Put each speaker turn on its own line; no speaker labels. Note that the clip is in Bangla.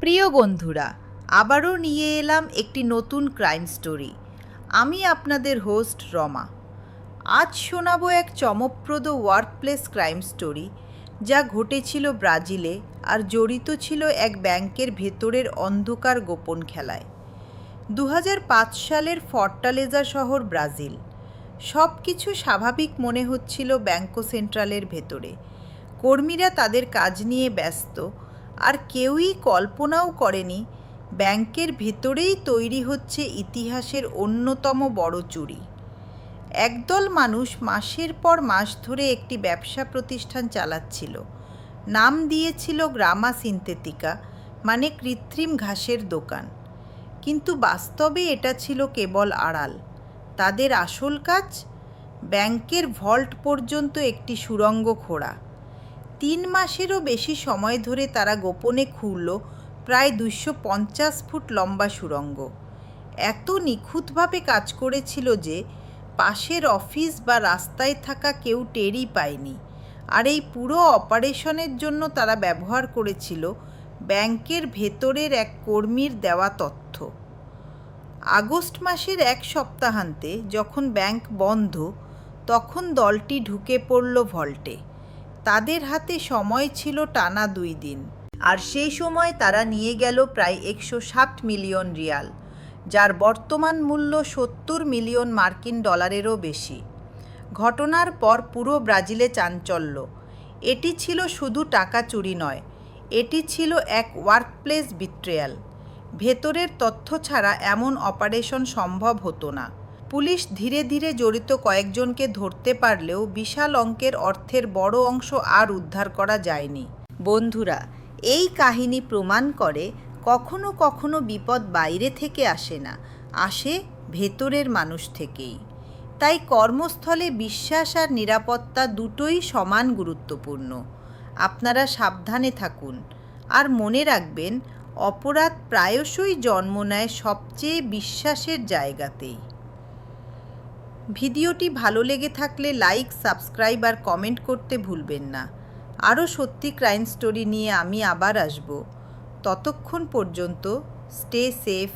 প্রিয় বন্ধুরা, আবারও নিয়ে এলাম একটি নতুন ক্রাইম স্টোরি। আমি আপনাদের হোস্ট রমা। আজ শোনাবো এক চমকপ্রদ ওয়ার্কপ্লেস ক্রাইম স্টোরি, যা ঘটেছিল ব্রাজিলে আর জড়িত ছিল এক ব্যাংকের ভেতরের অন্ধকার গোপন খেলায়। 2005 সালের ফর্টালেজা শহর, ব্রাজিল। সব কিছু স্বাভাবিক মনে হচ্ছিল ব্যাংকো সেন্ট্রালের ভেতরে। কর্মীরা তাদের কাজ নিয়ে ব্যস্ত, আর কেউই কল্পনাও করেনি ব্যাংকের ভেতরেই তৈরি হচ্ছে ইতিহাসের অন্যতম বড় চুরি। একদল মানুষ মাসের পর মাস ধরে একটি ব্যবসা প্রতিষ্ঠান চালাচ্ছিল। নাম দিয়েছিল গ্রামা সিনথেটিকা, মানে কৃত্রিম ঘাসের দোকান। কিন্তু বাস্তবে এটা ছিল কেবল আড়াল। তাদের আসল কাজ, ব্যাংকের ভল্ট পর্যন্ত একটি সুড়ঙ্গ খোঁড়া। 3 মাসেরও বেশি সময় ধরে তারা গোপনে খুঁড়ল প্রায় 250 ফুট লম্বা সুড়ঙ্গ। এত নিখুঁতভাবে কাজ করেছিল যে পাশের অফিস বা রাস্তায় থাকা কেউ টেরই পায়নি। আর এই পুরো অপারেশনের জন্য তারা ব্যবহার করেছিল ব্যাংকের ভেতরের এক কর্মীর দেওয়া তথ্য। আগস্ট মাসের এক সপ্তাহান্তে যখন ব্যাংক বন্ধ, তখন দলটি ঢুকে পড়ল ভল্টে। তাদের হাতে সময় ছিল টানা 2 দিন, আর সেই সময় তারা নিয়ে গেল প্রায় 107 মিলিয়ন রিয়াল, যার বর্তমান মূল্য 70 মিলিয়ন মার্কিন ডলারেরও বেশি। ঘটনার পর পুরো ব্রাজিলে চাঞ্চল্য। এটি ছিল শুধু টাকা চুরি নয়, এটি ছিল এক ওয়ার্কপ্লেস বিট্রেয়াল। ভেতরের তথ্য ছাড়া এমন অপারেশন সম্ভব হতো না। পুলিশ ধীরে ধীরে জড়িত কয়েকজনকে ধরতে পারলেও বিশাল অঙ্কের অর্থের বড় অংশ আর উদ্ধার করা যায়নি। বন্ধুরা, এই কাহিনী প্রমাণ করে কখনো কখনো বিপদ বাইরে থেকে আসে না, আসে ভেতরের মানুষ থেকেই। তাই কর্মস্থলে বিশ্বাস আর নিরাপত্তা দুটোই সমান গুরুত্বপূর্ণ। আপনারা সাবধানে থাকুন, আর মনে রাখবেন, অপরাধ প্রায়শই জন্ম নেয় সবচেয়ে বিশ্বাসের জায়গাতেই। ভিডিওটি ভালো লেগে থাকলে লাইক, সাবস্ক্রাইব আর কমেন্ট করতে ভুলবেন না। আরও সত্যি ক্রাইম স্টোরি নিয়ে আমি আবার আসব। ততক্ষণ পর্যন্ত স্টে সেফ।